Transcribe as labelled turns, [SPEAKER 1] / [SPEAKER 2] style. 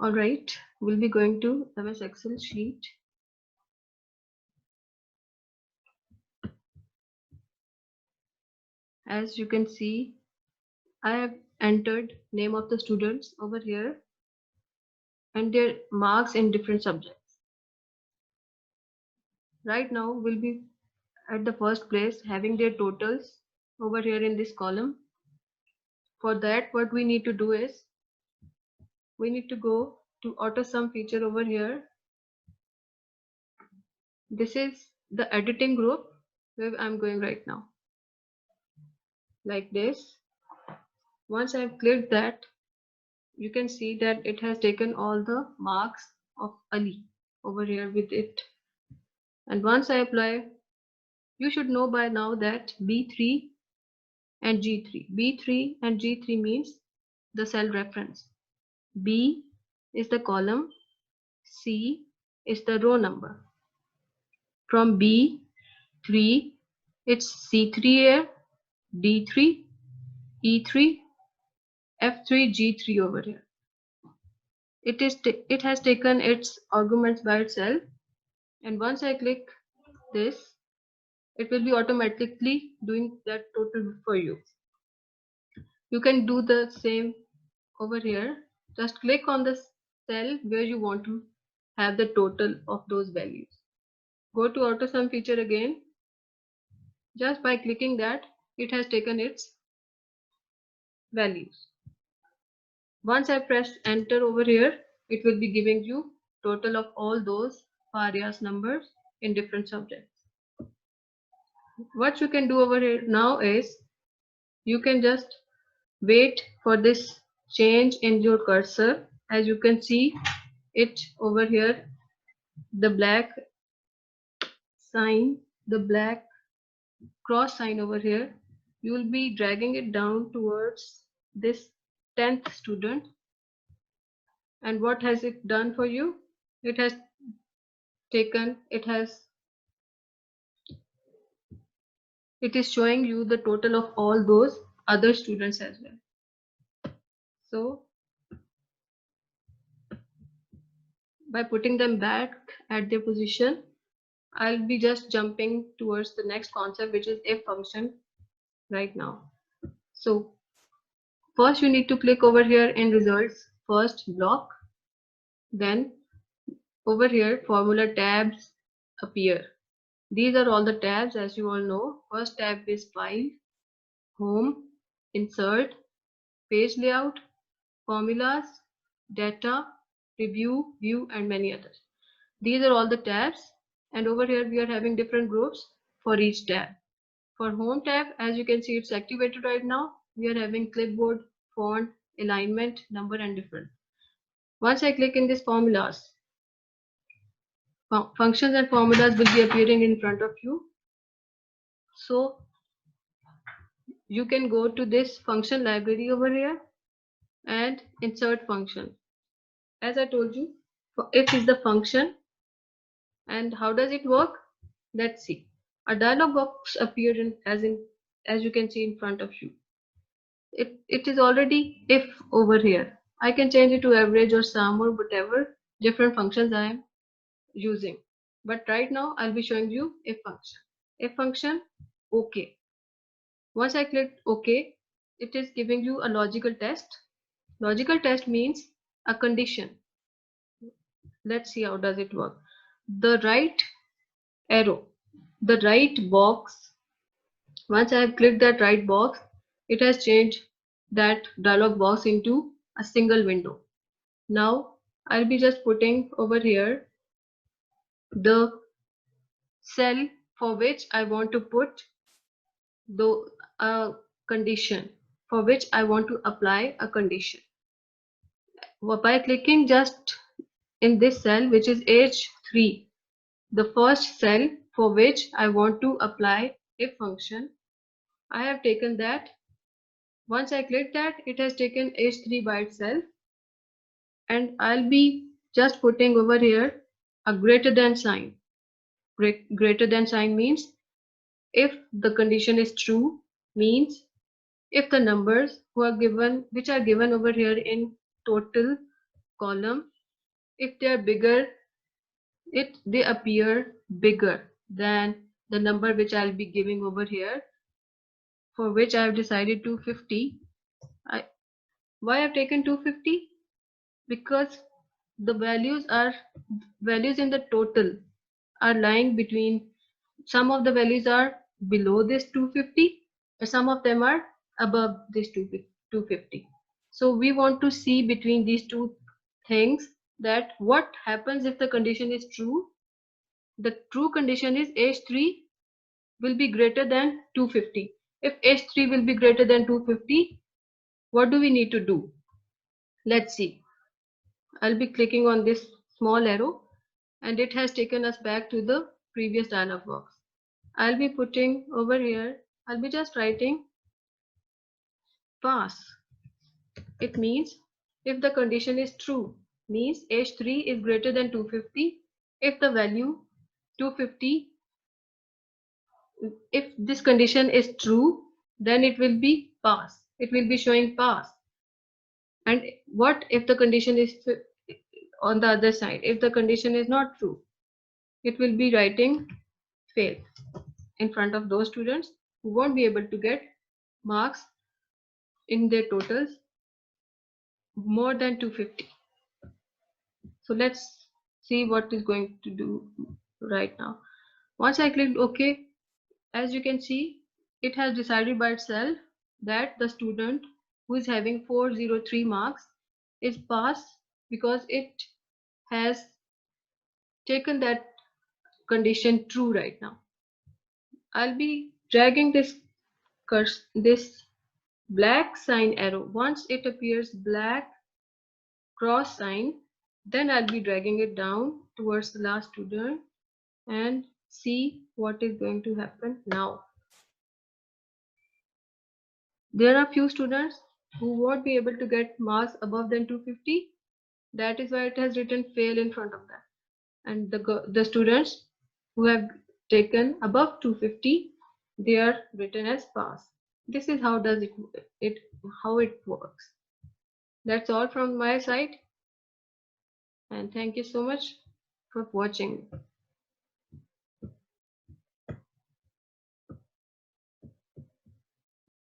[SPEAKER 1] All right, we'll be going to MS Excel sheet. As you can see, I have entered name of the students over here and their marks in different subjects. Right now, we'll be at the first place having their totals over here in this column. For that, what we need to do is we need to go to auto sum feature over here. This is the editing group where I'm going right now. Like this. Once I've clicked that, you can see that it has taken all the marks of Ali over here with it. And once I apply, you should know by now that B3 and G3. B3 and G3 means the cell reference. B is the column, C is the row number. From B3, it's C3 here, D3, E3, F3, G3 over here. It has taken its arguments by itself, and once I click this, it will be automatically doing that total for you. You can do the same over here. Just click on the cell where you want to have the total of those values. Go to auto sum feature again. Just by clicking that, it has taken its values. Once I press enter over here, it will be giving you total of all those Farias numbers in different subjects. What you can do over here now is you can just wait for this change in your cursor. As you can see it over here, the black sign, the black cross sign over here, you will be dragging it down towards this 10th student. And what has it done for you? It has it is showing you the total of all those other students as well. So by putting them back at their position, I'll be just jumping towards the next concept, which is if function right now. So first you need to click over here in results first block, then over here formula tabs appear. These are all the tabs, as you all know. First tab is file, home, insert, page layout, formulas, data, review, view, and many others. These are all the tabs, and over here we are having different groups for each tab. For home tab, as you can see, it's activated right now. We are having clipboard, font, alignment, number, and different. Once I click in this formulas, functions and formulas will be appearing in front of you. So you can go to this function library over here and insert function. As I told you, if is the function. And how does it work? Let's see. A dialog box appeared as you can see in front of you. It is already if over here. I can change it to average or sum or whatever different functions I am using. But right now I'll be showing you if function. If function, okay. Once I click OK, it is giving you a logical test. Logical test means a condition. Let's see how does it work. The right arrow, the right box. Once I have clicked that right box, it has changed that dialog box into a single window. Now I'll be just putting over here the cell for which I want to put a condition, for which I want to apply a condition. By clicking just in this cell, which is H3, the first cell for which I want to apply if function, I have taken that. Once I click that, it has taken H3 by itself, and I'll be just putting over here a greater than sign. Greater than sign means if the condition is true, means if the numbers which are given over here in total column if they are bigger, they appear bigger than the number which I'll be giving over here, for which I have decided 250. Why I've taken 250? Because the values in the total are lying between, some of the values are below this 250 and some of them are above this 250. So we want to see between these two things that what happens if the condition is true. The true condition is H3 will be greater than 250. If H3 will be greater than 250, what do we need to do? Let's see. I'll be clicking on this small arrow and it has taken us back to the previous dialog box. I'll be putting over here, I'll be just writing pass. It means if the condition is true, means H3 is greater than 250. If the value 250, if this condition is true, then it will be pass. It will be showing pass. And what if the condition is on the other side? If the condition is not true, it will be writing fail in front of those students who won't be able to get marks in their totals more than 250. So let's see what is going to do right now. Once I clicked OK, as you can see, it has decided by itself that the student who is having 403 marks is passed because it has taken that condition true right now. I'll be dragging this black sign arrow. Once it appears black cross sign, then I'll be dragging it down towards the last student and see what is going to happen now. There are few students who won't be able to get marks above than 250. That is why it has written fail in front of that. And the students who have taken above 250, they are written as pass. This is how does how it works. That's all from my side, and thank you so much for watching.